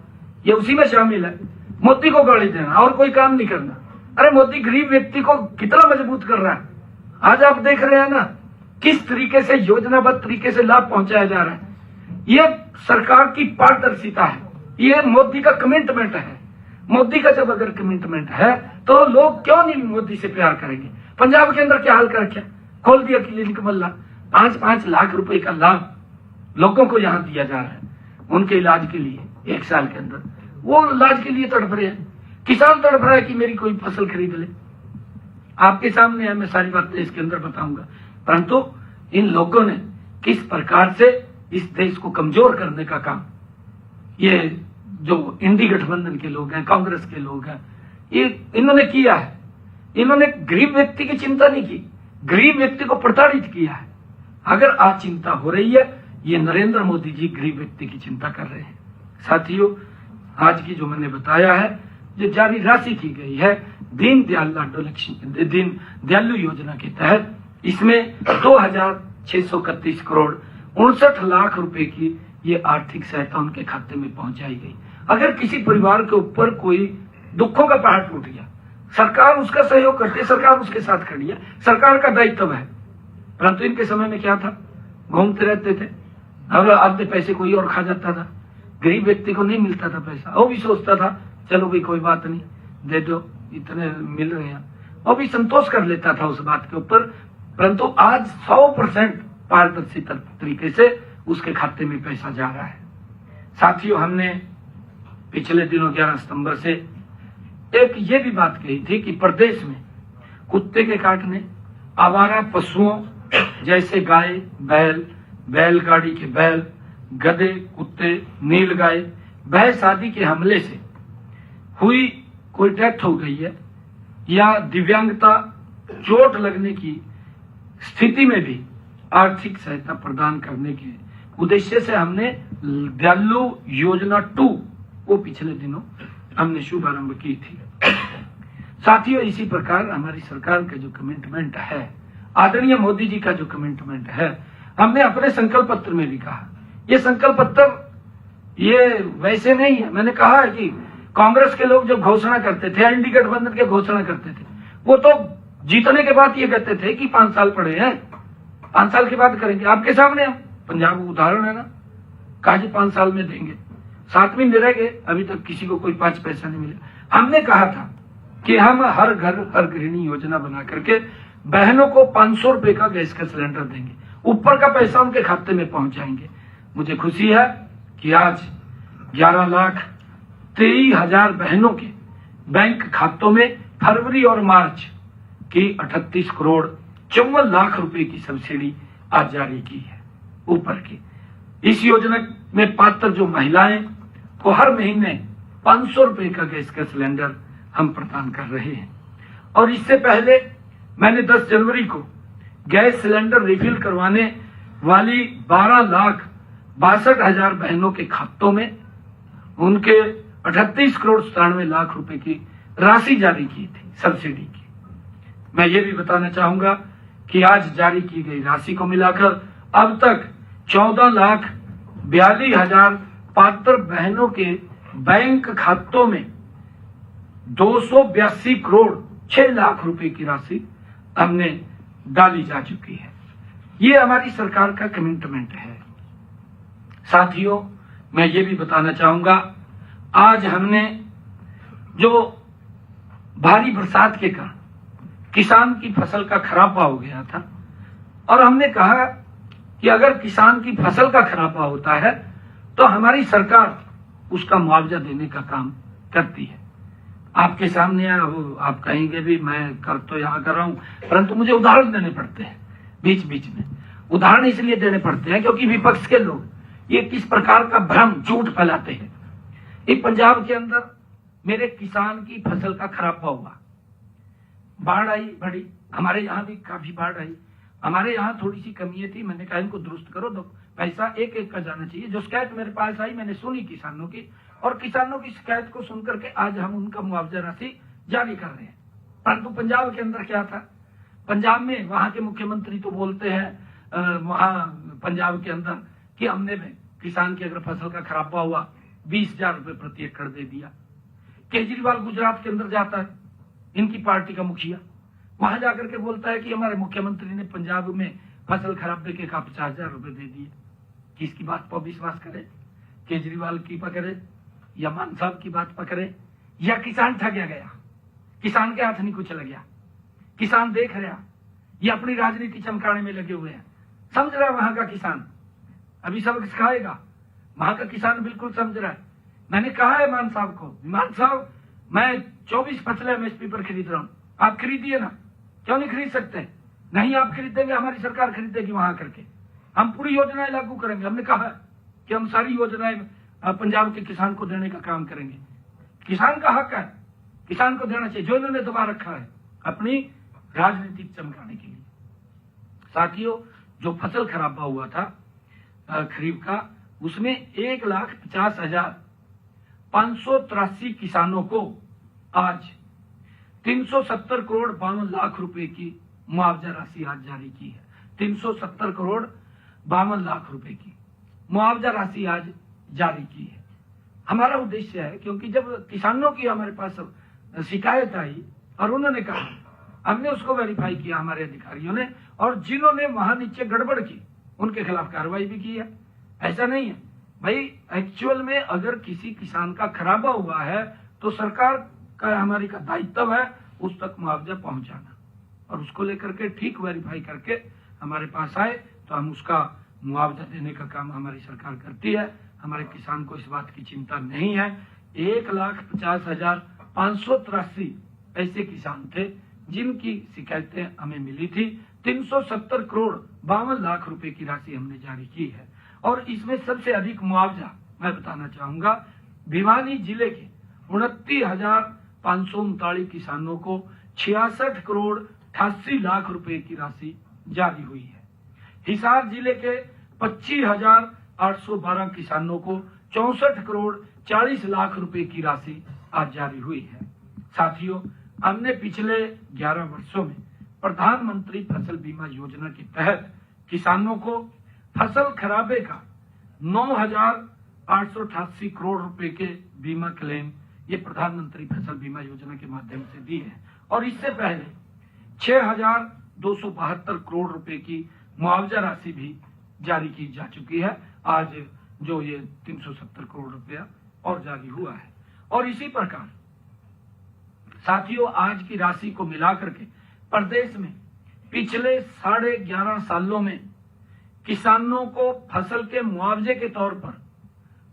ये उसी में शामिल है। मोदी को गाली देना और कोई काम नहीं करना। अरे मोदी गरीब व्यक्ति को कितना मजबूत कर रहा है। आज आप देख रहे हैं ना किस तरीके से योजनाबद्ध तरीके से लाभ पहुंचाया जा रहा है। ये सरकार की पारदर्शिता है, ये मोदी का कमिटमेंट है। मोदी का जब अगर कमिटमेंट है तो लोग क्यों नहीं मोदी से प्यार करेंगे। पंजाब के अंदर क्या हाल कर रखा, खोल दिया क्लिनिक मल्ला, 5-5 लाख रुपए का लाभ लोगों को यहाँ दिया जा रहा है उनके इलाज के लिए। 1 साल के अंदर वो इलाज के लिए तड़प रहे हैं, किसान तड़प रहा है कि मेरी कोई फसल खरीद ले। आपके सामने है, मैं सारी बातें इसके अंदर बताऊंगा। परंतु इन लोगों ने किस प्रकार से इस देश को कमजोर करने का काम, ये जो इंडी गठबंधन के लोग हैं, कांग्रेस के लोग हैं, ये इन्होंने किया है। इन्होंने गरीब व्यक्ति की चिंता नहीं की, गरीब व्यक्ति को प्रताड़ित किया है। अगर आज चिंता हो रही है, ये नरेंद्र मोदी जी गरीब व्यक्ति की चिंता कर रहे हैं। साथियों, आज की जो मैंने बताया है, जो जारी राशि की गई है दीन दयालु योजना के तहत, इसमें 2631 करोड़ 59 लाख रुपए की ये आर्थिक सहायता उनके खाते में पहुंचाई गई। अगर किसी परिवार के ऊपर कोई दुखों का पहाड़ टूट गया, सरकार उसका सहयोग करती है, सरकार उसके साथ खड़ी है, सरकार का दायित्व है। परंतु इनके समय में क्या था, घूमते रहते थे, अब आधे पैसे कोई और खा जाता था, गरीब व्यक्ति को नहीं मिलता था पैसा। वो भी सोचता था चलो भाई कोई बात नहीं, दे दो, इतने मिल रहे हैं, वो भी संतोष कर लेता था उस बात के ऊपर। परंतु आज 100% पारदर्शी तरीके से उसके खाते में पैसा जा रहा है। साथियों, हमने पिछले दिनों 11 सितंबर से एक ये भी बात कही थी कि प्रदेश में कुत्ते के काटने, आवारा पशुओं जैसे गाय, बैल, बैलगाड़ी के बैल, गधे, कुत्ते, नीलगाय, भैंस आदि के हमले से हुई कोई डेथ हो गई है या दिव्यांगता, चोट लगने की स्थिति में भी आर्थिक सहायता प्रदान करने के उद्देश्य से हमने दयालु योजना 2 वो पिछले दिनों हमने शुभारंभ की थी। साथियों, इसी प्रकार हमारी सरकार का जो कमिटमेंट है, आदरणीय मोदी जी का जो कमिटमेंट है, हमने अपने संकल्प पत्र में भी कहा। ये संकल्प पत्र ये वैसे नहीं है। मैंने कहा है कि कांग्रेस के लोग जब घोषणा करते थे, इंडी गठबंधन के घोषणा करते थे, वो तो जीतने के बाद ये कहते थे कि 5 साल पड़े हैं, 5 साल के बाद करेंगे। आपके सामने हम पंजाब उदाहरण है ना, कहा जी 5 साल में देंगे, 7 महीने रह गए, अभी तक किसी को कोई 5 पैसा नहीं मिला। हमने कहा था कि हम हर घर हर गृहिणी योजना बना करके बहनों को 500 रुपए का गैस का सिलेंडर देंगे, ऊपर का पैसा उनके खाते में पहुंचाएंगे। मुझे खुशी है कि आज 11,23,000 बहनों के बैंक खातों में फरवरी और मार्च की 38 करोड़ 54 लाख रुपए की सब्सिडी आज जारी की है ऊपर की। इस योजना में पात्र जो महिलाएं को हर महीने 500 रुपए का गैस का सिलेंडर हम प्रदान कर रहे हैं। और इससे पहले मैंने 10 जनवरी को गैस सिलेंडर रिफिल करवाने वाली 12,62,000 बहनों के खातों में उनके 38 करोड़ 97 लाख रुपए की राशि जारी की थी सब्सिडी की। मैं ये भी बताना चाहूंगा कि आज जारी की गई राशि को मिलाकर अब तक 14,42,000 पात्र बहनों के बैंक खातों में 282 करोड़ 6 लाख रुपए की राशि हमने डाली जा चुकी है। ये हमारी सरकार का कमिटमेंट है। साथियों, मैं ये भी बताना चाहूंगा, आज हमने जो भारी बरसात के कारण किसान की फसल का खराबा हो गया था, और हमने कहा कि अगर किसान की फसल का खराबा होता है तो हमारी सरकार उसका मुआवजा देने का काम करती है। आपके सामने आप कहेंगे भी मैं कर तो यहाँ कर रहा हूं, परंतु मुझे उदाहरण देने पड़ते हैं बीच बीच में। उदाहरण इसलिए देने पड़ते हैं क्योंकि विपक्ष के लोग ये किस प्रकार का भ्रम झूठ फैलाते हैं। ये पंजाब के अंदर मेरे किसान की फसल का खराबा हुआ, बाढ़ आई बड़ी, हमारे यहाँ भी काफी बाढ़ आई, हमारे यहाँ थोड़ी सी कमी थी, मैंने कहा इनको दुरुस्त करो, पैसा एक एक का जाना चाहिए। जो शिकायत मेरे पास आई मैंने सुनी किसानों की, और किसानों की शिकायत को सुनकर के आज हम उनका मुआवजा राशि जारी कर रहे हैं। परंतु पंजाब के अंदर क्या था, पंजाब में वहां के मुख्यमंत्री तो बोलते हैं वहां पंजाब के अंदर कि हमने किसान की अगर फसल का खराबा हुआ 20,000 रुपए प्रति एकड़ दे दिया। केजरीवाल गुजरात के अंदर जाता है, इनकी पार्टी का मुखिया, वहां जाकर के बोलता है कि हमारे मुख्यमंत्री ने पंजाब में फसल खराबे के 50,000 रुपए दे दिए। किसकी बात पर विश्वास करे, केजरीवाल की पकड़े या मान साहब की बात पकड़े, या किसान ठगया गया, किसान के हाथ नहीं कुछ लग गया, किसान देख रहा, ये अपनी राजनीति चमकाने में लगे हुए हैं। समझ रहा है वहां का किसान, अभी सबक सिखाएगा, वहां का किसान बिल्कुल समझ रहा है। मैंने कहा है मान साहब को, मान साहब मैं 24 फसलें एमएसपी पर खरीद रहा हूं, आप खरीदिए ना, क्यों नहीं खरीद सकते? नहीं आप खरीदेंगे, हमारी सरकार खरीदेगी वहां करके, हम पूरी योजनाएं लागू करेंगे। हमने कहा कि हम सारी योजनाएं पंजाब के किसान को देने का काम करेंगे। किसान का हक है, किसान को देना चाहिए, जो इन्होंने दबा रखा है अपनी राजनीति चमकाने के लिए। साथियों, जो फसल खराबा हुआ था खरीफ का, उसमें 1,50,583 किसानों को आज 370 करोड़ 52 लाख रुपए की मुआवजा राशि आज जारी की है। 370 करोड़ 52 लाख रुपए की मुआवजा राशि आज जारी की है। हमारा उद्देश्य है, क्योंकि जब किसानों की हमारे पास शिकायत आई और उन्होंने कहा, हमने उसको वेरीफाई किया हमारे अधिकारियों ने, और जिन्होंने वहां नीचे गड़बड़ की उनके खिलाफ कार्रवाई भी की है। ऐसा नहीं है भाई, एक्चुअल में अगर किसी किसान का खराबा हुआ है तो सरकार का हमारी का दायित्व है उस तक मुआवजा पहुंचाना, और उसको लेकर के ठीक वेरीफाई करके हमारे पास आए तो हम उसका मुआवजा देने का काम हमारी सरकार करती है। हमारे किसान को इस बात की चिंता नहीं है। 1,50,583 ऐसे किसान थे जिनकी शिकायतें हमें मिली थी। 370 करोड़ 52 लाख रुपए की राशि हमने जारी की है, और इसमें सबसे अधिक मुआवजा मैं बताना चाहूंगा, भिवानी जिले के 29,539 किसानों को 66 करोड़ 88 लाख रुपए की राशि जारी हुई है। हिसार जिले के 25,812 किसानों को 64 करोड़ 40 लाख रुपए की राशि आज जारी हुई है। साथियों, हमने पिछले 11 वर्षों में प्रधानमंत्री फसल बीमा योजना के तहत किसानों को फसल खराबे का 9,888 करोड़ रुपए के बीमा क्लेम ये प्रधानमंत्री फसल बीमा योजना के माध्यम से दी है, और इससे पहले 6,272 करोड़ रुपए की मुआवजा राशि भी जारी की जा चुकी है। आज जो ये 370 करोड़ रुपया और जारी हुआ है। और इसी प्रकार साथियों, आज की राशि को मिलाकर के प्रदेश में पिछले 11.5 सालों में किसानों को फसल के मुआवजे के तौर पर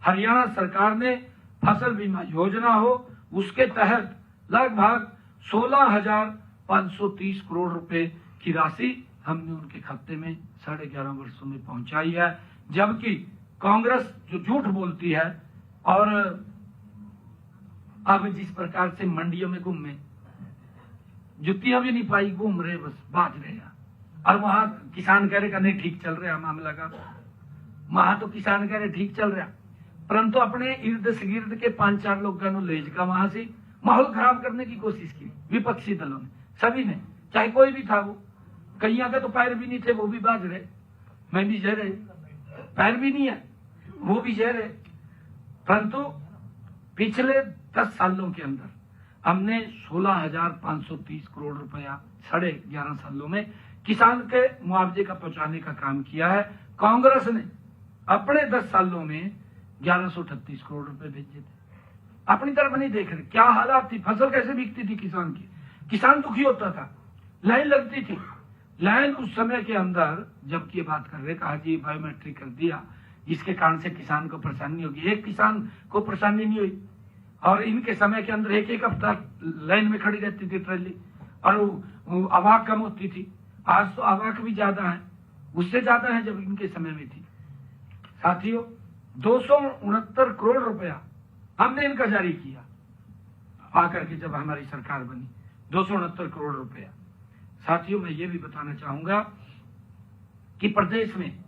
हरियाणा सरकार ने फसल बीमा योजना हो उसके तहत लगभग 16,530 करोड़ रुपए की राशि हमने उनके खाते में 11.5 वर्षों में पहुंचाई है। जबकि कांग्रेस जो झूठ बोलती है और अब जिस प्रकार से मंडियों में घूमे, जुतियां भी नहीं पाई, घूम रहे बस बाज रहे हैं, और वहां किसान कह रहे का नहीं ठीक चल रहा मामला का, वहां तो किसान कह रहे ठीक चल रहा, परंतु अपने इर्द गिर्द के 5-4 लोगों ने ले का वहां से माहौल खराब करने की कोशिश की विपक्षी दलों ने, सभी ने, चाहे कोई भी था। वो कहीं के तो पैर भी नहीं थे, वो भी बाज रहे, मैं भी जह रहे, पैर भी नहीं है वो भी जह रहे। परंतु पिछले 10 सालों के अंदर हमने 16,530 करोड़ रुपया 11.5 सालों में किसान के मुआवजे का पहुंचाने का काम किया है। कांग्रेस ने अपने 10 सालों में 1138 करोड़ रुपए भेजे थे। अपनी तरफ नहीं देख रहे क्या हालात थी, फसल कैसे बिकती थी किसान की, किसान दुखी होता था, लाइन लगती थी। लाइन उस समय के अंदर जबकि ये बात कर रहे, कहा जी बायोमेट्रिक कर दिया, इसके कारण से किसान को परेशानी होगी। एक किसान को परेशानी नहीं हुई, और इनके समय के अंदर एक हफ्ता लाइन में खड़ी रहती थी ट्रेली, और आवाक कम होती थी। आज तो आवाक भी ज्यादा है, उससे ज्यादा है जब इनके समय में थी। साथियों, 269 करोड़ रुपया हमने इनका जारी किया आकर के जब हमारी सरकार बनी, 269 करोड़ रुपया। साथियों, मैं ये भी बताना चाहूंगा कि प्रदेश में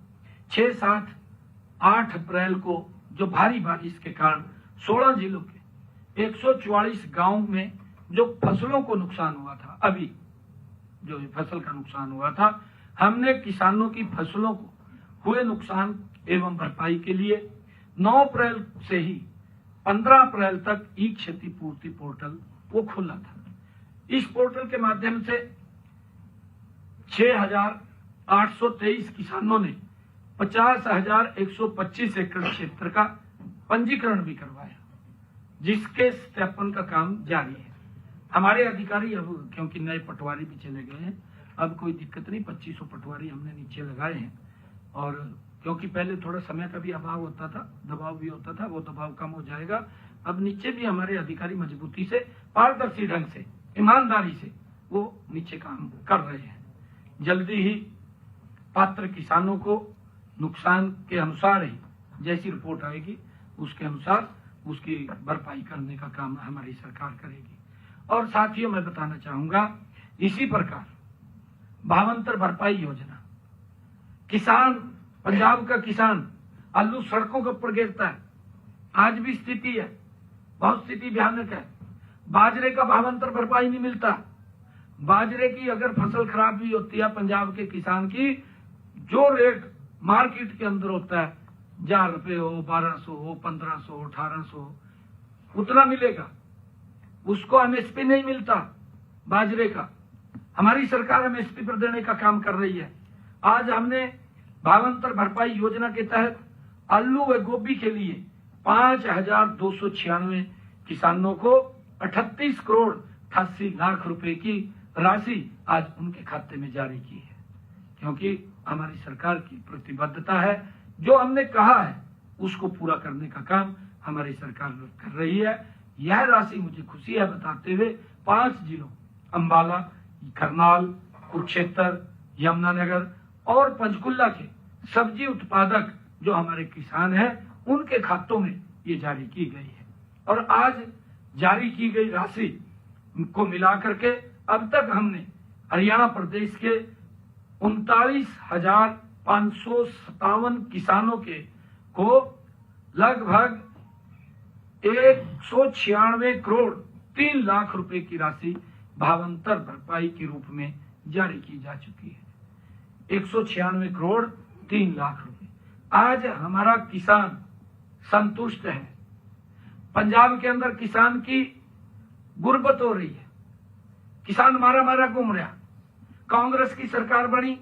6-7 8 अप्रैल को जो भारी बारिश के कारण 16 जिलों के 144 गांव में जो फसलों को नुकसान हुआ था, अभी जो फसल का नुकसान हुआ था, हमने किसानों की फसलों को हुए नुकसान एवं भरपाई के लिए 9 अप्रैल से ही 15 अप्रैल तक ई क्षतिपूर्ति पोर्टल वो खुला था। इस पोर्टल के माध्यम से 6,823 किसानों ने 50,125 एकड़ क्षेत्र का पंजीकरण भी करवाया, जिसके सत्यापन का काम जारी है। हमारे अधिकारी अब क्योंकि नए पटवारी भी चले गए हैं, अब कोई दिक्कत नहीं, 2500 पटवारी हमने नीचे लगाए हैं। और क्योंकि पहले थोड़ा समय का भी अभाव होता था, दबाव भी होता था, वो दबाव कम हो जाएगा। अब नीचे भी हमारे अधिकारी मजबूती से, पारदर्शी ढंग से, ईमानदारी से वो नीचे काम कर रहे हैं। जल्दी ही पात्र किसानों को नुकसान के अनुसार ही जैसी रिपोर्ट आएगी उसके अनुसार उसकी भरपाई करने का काम हमारी सरकार करेगी। और साथियों, मैं बताना चाहूंगा, इसी प्रकार भावांतर भरपाई योजना, किसान, पंजाब का किसान आलू सड़कों के ऊपर गिरता है, आज भी स्थिति है, बहुत स्थिति भयानक है। बाजरे का भावांतर भरपाई नहीं मिलता। बाजरे की अगर फसल खराब भी होती है पंजाब के किसान की, जो रेट मार्केट के अंदर होता है, 1000 रुपए हो, 1200 हो, 1500 हो, 1800 हो, उतना मिलेगा, उसको एमएसपी नहीं मिलता बाजरे का। हमारी सरकार एमएसपी पर देने का काम कर रही है। आज हमने भावांतर भरपाई योजना के तहत आलू व गोभी के लिए 5,296 किसानों को 38 करोड़ 88 लाख रुपए की राशि आज उनके खाते में जारी की है, क्योंकि हमारी सरकार की प्रतिबद्धता है। जो हमने कहा है उसको पूरा करने का काम हमारी सरकार कर रही है। यह राशि मुझे खुशी है बताते हुए 5 जिलों अंबाला, करनाल, कुरुक्षेत्र, यमुनानगर और पंचकुला के सब्जी उत्पादक जो हमारे किसान हैं उनके खातों में ये जारी की गई है। और आज जारी की गई राशि को मिलाकर के अब तक हमने हरियाणा प्रदेश के 39,557 किसानों के को लगभग 196 करोड़ 3 लाख रुपए की राशि भावांतर भरपाई के रूप में जारी की जा चुकी है। 196 करोड़ 3 लाख रुपए। आज हमारा किसान संतुष्ट है। पंजाब के अंदर किसान की गुर्बत हो रही है, किसान मारा मारा घूम रहा। कांग्रेस की सरकार बनी,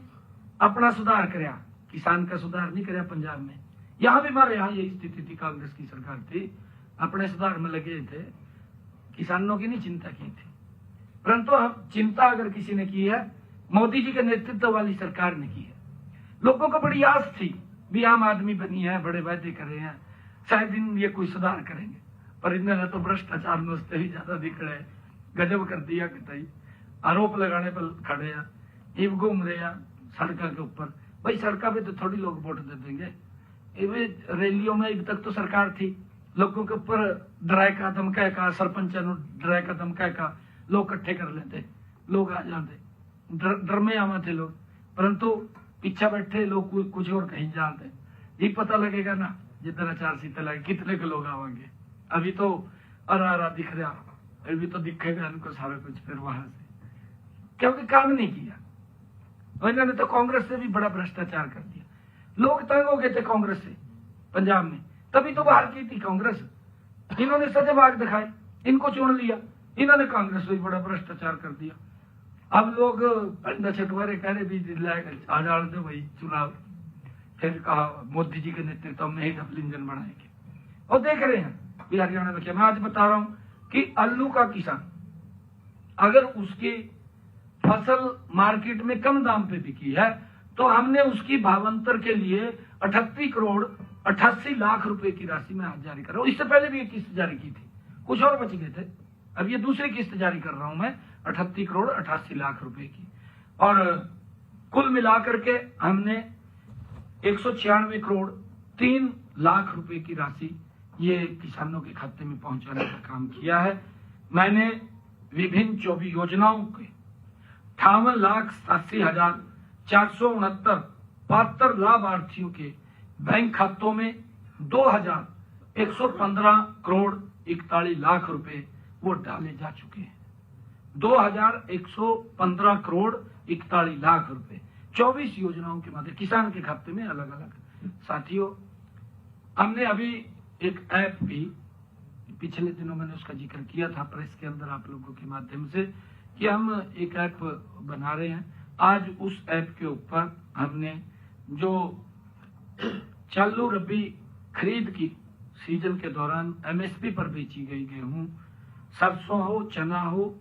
अपना सुधार करया, किसान का सुधार नहीं करया पंजाब में। यहां भी हमारे यहाँ यही स्थिति थी, कांग्रेस की सरकार थी, अपने सुधार में लगे थे, किसानों की नहीं चिंता की थी। परंतु अब चिंता अगर किसी ने की है, मोदी जी के नेतृत्व वाली सरकार ने की है। लोगों को बड़ी आस थी, भी आम आदमी बनी है, बड़े वायदे कर रहे हैं, शायद इन ये कोई सुधार करेंगे, पर इन्होंने तो भ्रष्टाचार में उससे भी ज्यादा दिख रहे, गजब कर दिया कि तई आरोप लगाने पर खड़े हैं, इव घूम रहे हैं सड़क के ऊपर। भाई सड़क पे तो थोड़ी लोग वोट दे देंगे, रैलियों में अब तक तो सरकार थी, लोगों के ऊपर डराए का धमकाए का, सरपंच डराए का धमकाए का, लोग इकट्ठे कर लेते, लोग आ जाते, डर में आवा थे लोग। परंतु पीछे बैठे लोग कुछ और कहीं जाते, ये पता लगेगा ना जितना 4 सीटें लगे कितने के लोग आवेंगे। अभी तो अरा दिख रहा, अभी तो दिखेगा इनको सारा कुछ फिर वहां से, क्योंकि काम नहीं किया। इन्होंने तो कांग्रेस से भी बड़ा भ्रष्टाचार कर दिया। लोग तंग हो गए थे कांग्रेस से पंजाब में, तभी तो बाहर की थी कांग्रेस। इन्होंने सजबाग दिखाए, इनको चुन लिया, इन्होंने कांग्रेस से भी बड़ा भ्रष्टाचार कर दिया। अब लोग पंडा छठवारे कह रहे भी आ डाल दो भाई चुनाव, फिर कहा मोदी जी के नेतृत्व में ही डबल इंजन बनाएंगे। और देख रहे हैं भी हरियाणा में क्या। मैं आज बता रहा हूं कि आलू का किसान अगर उसकी फसल मार्केट में कम दाम पे बिकी है तो हमने उसकी भावांतर के लिए 38 करोड़ 88 लाख रुपए की राशि में आज जारी कर रहा हूं। इससे पहले भी एक किस्त जारी की थी, कुछ और बच गए थे, अब ये दूसरी किस्त जारी कर रहा हूं मैं 38 करोड़ 88 लाख रुपए की। और कुल मिलाकर के हमने 196 करोड़ 3 लाख रुपए की राशि ये किसानों के खाते में पहुंचाने का काम किया है। मैंने विभिन्न 24 योजनाओं के 58,87,469 पात्र लाभार्थियों के बैंक खातों में 2115 करोड़ 41 लाख रुपए वो डाले जा चुके हैं। 2115 करोड़ 41 लाख रुपए 24 योजनाओं के माध्यम किसान के खाते में अलग अलग। साथियों, हमने अभी एक ऐप भी पिछले दिनों मैंने उसका जिक्र किया था प्रेस के अंदर आप लोगों के माध्यम से कि हम एक ऐप बना रहे हैं। आज उस ऐप के ऊपर हमने जो चालू रबी खरीद की सीजन के दौरान एमएसपी पर बेची गई गेहूं, सरसों हो, चना हो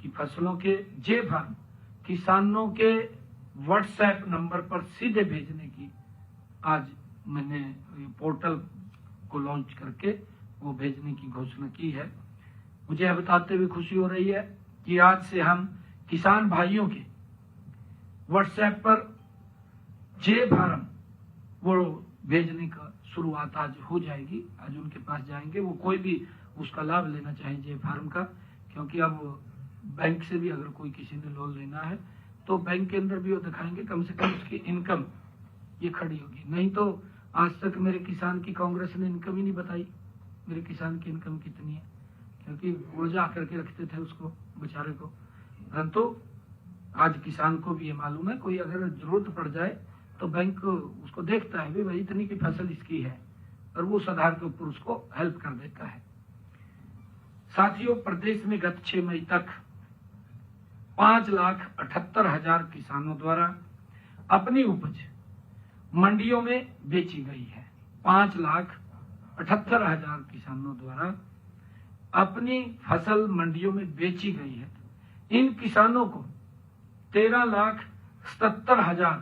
की फसलों के जे फार्म किसानों के व्हाट्सएप नंबर पर सीधे भेजने की आज मैंने पोर्टल को लॉन्च करके वो भेजने की घोषणा की है। मुझे यह बताते हुए खुशी हो रही है कि आज से हम किसान भाइयों के व्हाट्सएप पर जे फार्म वो भेजने का शुरुआत आज हो जाएगी। आज उनके पास जाएंगे, वो कोई भी उसका लाभ लेना चाहे जे फार्म का, क्योंकि अब बैंक से भी अगर कोई किसी ने लोन लेना है तो बैंक के अंदर भी वो दिखाएंगे, कम से कम उसकी इनकम ये खड़ी होगी। नहीं तो आज तक मेरे किसान की कांग्रेस ने इनकम ही नहीं बताई, मेरे किसान की इनकम कितनी है, क्योंकि उलझा करके रखते थे उसको बेचारे को। परंतु आज किसान को भी ये मालूम है, कोई अगर जरूरत पड़ जाए तो बैंक उसको देखता है भाई इतनी की फसल इसकी है, और वो उस आधार के ऊपर उसको हेल्प कर देता है। साथियों, प्रदेश में गत 6 मई तक 5,78,000 किसानों द्वारा अपनी उपज मंडियों में बेची गई है। 5,78,000 किसानों द्वारा अपनी फसल मंडियों में बेची गई है। इन किसानों को 13,77,000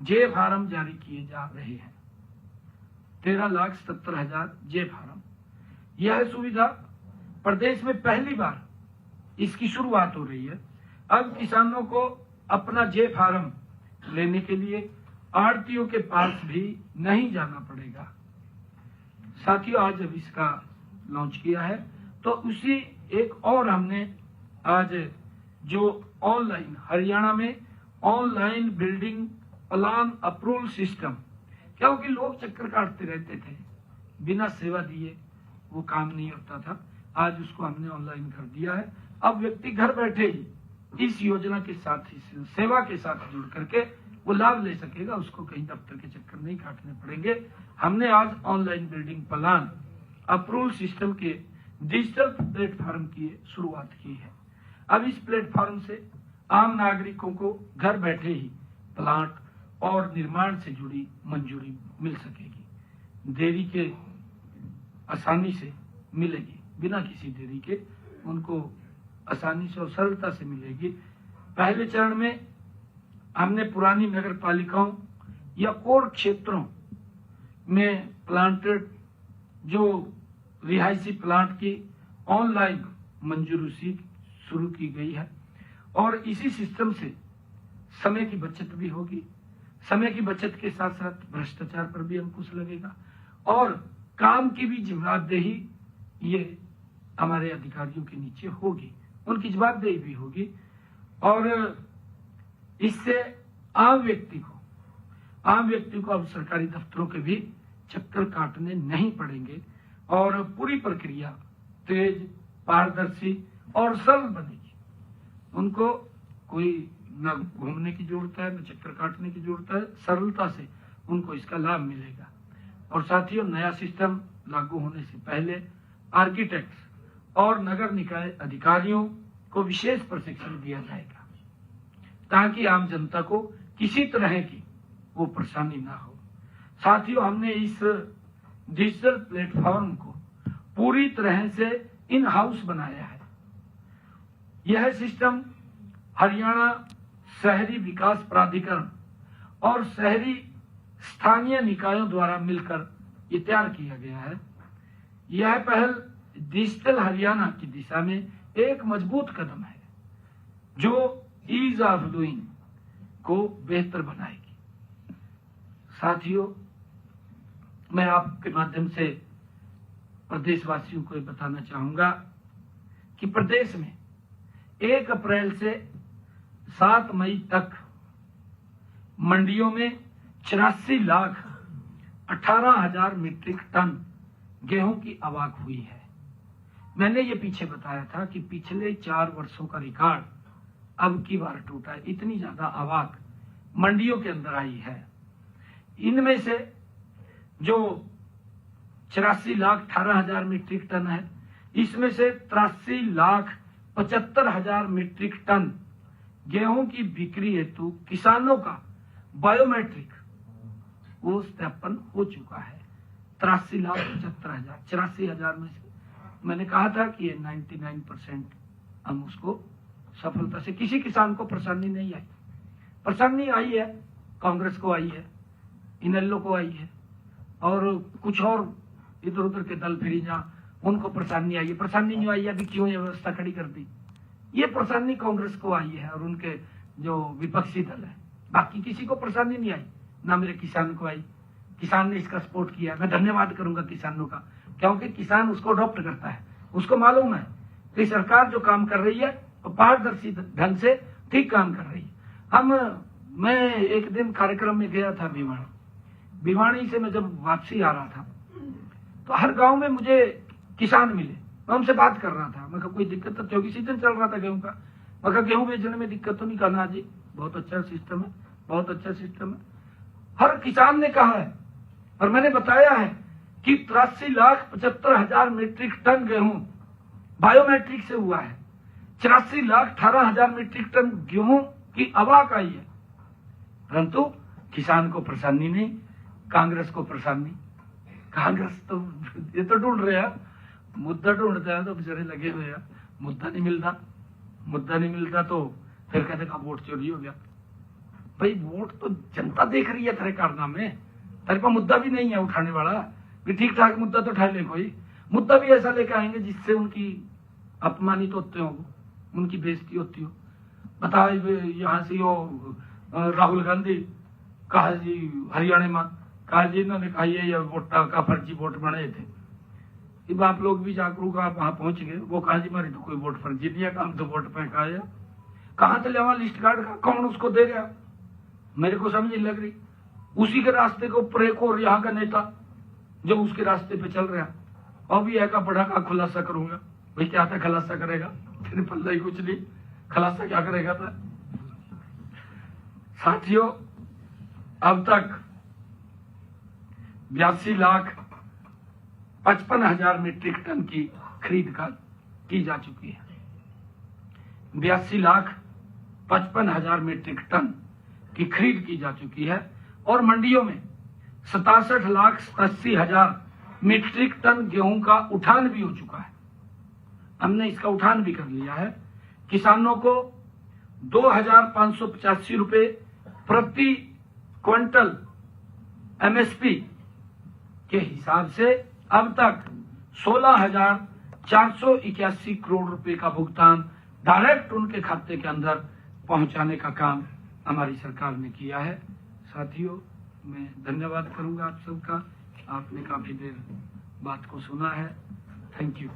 जे फार्म जारी किए जा रहे हैं। 13,77,000 जे फार्म। यह सुविधा प्रदेश में पहली बार इसकी शुरुआत हो रही है। अब किसानों को अपना जे फार्म लेने के लिए आड़तियों के पास भी नहीं जाना पड़ेगा। साथियों, आज जब इसका लॉन्च किया है तो उसी एक और हमने आज जो ऑनलाइन हरियाणा में online building plan approval system, क्योंकि लोग चक्कर काटते रहते थे, बिना सेवा दिए वो काम नहीं होता था, आज उसको हमने ऑनलाइन कर दिया है। अब व्यक्ति घर बैठे ही इस योजना के साथ ही सेवा के साथ जुड़ करके वो लाभ ले सकेगा, उसको कहीं दफ्तर के चक्कर नहीं काटने पड़ेंगे। हमने आज online building plan approval system के डिजिटल प्लेटफॉर्म की शुरुआत की है। अब इस प्लेटफॉर्म से आम नागरिकों को घर बैठे ही प्लाट और निर्माण से जुड़ी मंजूरी मिल सकेगी। देरी के आसानी से मिलेगी, बिना किसी देरी के उनको आसानी से और सरलता से मिलेगी। पहले चरण में हमने पुरानी नगर पालिकाओं या कोर क्षेत्रों में प्लांटेड जो रिहायशी प्लांट की ऑनलाइन मंजूरी शुरू की गई है, और इसी सिस्टम से समय की बचत भी होगी। समय की बचत के साथ साथ भ्रष्टाचार पर भी अंकुश लगेगा और काम की भी जवाबदेही ये हमारे अधिकारियों के नीचे होगी, उनकी जवाबदेही भी होगी। और इससे आम व्यक्ति को अब सरकारी दफ्तरों के भी चक्कर काटने नहीं पड़ेंगे और पूरी प्रक्रिया तेज, पारदर्शी और सरल बनेगी। उनको कोई न घूमने की जरूरत है, न चक्कर काटने की जरूरत है, सरलता से उनको इसका लाभ मिलेगा। और साथियों, नया सिस्टम लागू होने से पहले आर्किटेक्ट्स और नगर निकाय अधिकारियों को विशेष प्रशिक्षण दिया जाएगा, ताकि आम जनता को किसी तरह की वो परेशानी ना हो। साथियों, हमने इस डिजिटल प्लेटफॉर्म को पूरी तरह से इन हाउस बनाया है। यह सिस्टम हरियाणा शहरी विकास प्राधिकरण और शहरी स्थानीय निकायों द्वारा मिलकर ये तैयार किया गया है। यह पहल डिजिटल हरियाणा की दिशा में एक मजबूत कदम है, जो ईज ऑफ डूइंग को बेहतर बनाएगी। साथियों, मैं आपके माध्यम से प्रदेशवासियों को ये बताना चाहूंगा कि प्रदेश में 1 अप्रैल से 7 मई तक मंडियों में 84 लाख 18,000 मीट्रिक टन गेहूं की अवाक हुई है। मैंने ये पीछे बताया था कि पिछले 4 वर्षों का रिकॉर्ड अब की बार टूटा है। इतनी ज्यादा अवाक मंडियों के अंदर आई है। इनमें से जो 84,18,000 मीट्रिक टन है, इसमें से 83,75,000 मीट्रिक टन गेहूं की बिक्री हेतु किसानों का बायोमेट्रिक वो सत्यापन हो चुका है। 83,75,000, 84,000 में से मैंने कहा था कि ये 99% हम उसको सफलता से, किसी किसान को परेशानी नहीं आई। परेशानी आई है कांग्रेस को, आई है इनेलो को, आई है और कुछ और इधर उधर के दल फिर जहाँ उनको परेशानी आई है। परेशानी जो आई है अभी क्यों ये व्यवस्था खड़ी कर दी, ये परेशानी कांग्रेस को आई है और उनके जो विपक्षी दल है। बाकी किसी को परेशानी नहीं आई, ना मेरे किसान को आई। किसान ने इसका सपोर्ट किया, मैं धन्यवाद करूंगा किसानों का, क्योंकि किसान उसको अडॉप्ट करता है। उसको मालूम है कि सरकार जो काम कर रही है वो पारदर्शी ढंग से ठीक काम कर रही है। मैं एक दिन कार्यक्रम में गया था भिवानी से मैं जब वापसी आ रहा था तो हर गांव में मुझे किसान मिले। मैं उनसे बात कर रहा था, मैं कहा कोई दिक्कत तो, क्योंकि सीजन चल रहा था गेहूं का। मैं कहा गेहूं बेचने में दिक्कत तो नहीं, करना जी बहुत अच्छा सिस्टम है, बहुत अच्छा सिस्टम है। हर किसान ने कहा है और मैंने बताया है कि 83,75,000 मीट्रिक टन गेहूं बायोमेट्रिक से हुआ है, 84,18,000 मीट्रिक टन गेहूं की अवाक आई है। परंतु किसान को परेशानी नहीं, कांग्रेस को परेशानी। कांग्रेस तो ये तो ढूंढ रहे हैं, मुद्दा ढूंढते हैं तो बेचारे लगे हुए हैं, मुद्दा नहीं मिलता तो फिर कहते का वोट चोरी हो गया। भाई वोट तो जनता देख रही है तेरे कारनामे, तेरे पास मुद्दा भी नहीं है उठाने वाला कि ठीक ठाक मुद्दा तो उठा ले। कोई मुद्दा भी ऐसा लेकर आएंगे जिससे उनकी अपमानित होते हो, उनकी बेइज्जती होती हो। बताओ यहाँ से वो राहुल गांधी कहा जी हरियाणा में, कहा जी इन्होंने कहा ये वोट का फर्जी वोट बने थे। अब आप लोग भी जागरूक आप वहां पहुंच गए। वो कहा जी हमारी तो कोई वोट फर्जी नहीं है, हम तो वोट पे कहा है। कहाँ से लेवा लिस्ट कार्ड का, कौन उसको दे रहा, मेरे को समझ नहीं लग रही। उसी के रास्ते के ऊपर एक और यहाँ का नेता जो उसके रास्ते पे चल रहा, और भी का बड़ा का खुलासा करूंगा। भाई क्या था खुलासा करेगा, तेरे पल्ला ही कुछ नहीं, खुलासा क्या करेगा था। साथियों अब तक 82,55,000 मीट्रिक टन की खरीद की जा चुकी है। 82,55,000 मीट्रिक टन की खरीद की जा चुकी है और मंडियों में 67,87,000 मीट्रिक टन गेहूं का उठान भी हो चुका है। हमने इसका उठान भी कर लिया है। किसानों को 2,585 रुपए प्रति क्विंटल एमएसपी के हिसाब से अब तक 16,481 करोड़ रुपए का भुगतान डायरेक्ट उनके खाते के अंदर पहुंचाने का काम हमारी सरकार ने किया है। साथियों मैं धन्यवाद करूंगा आप सबका, आपने काफी देर बात को सुना है। Thank you.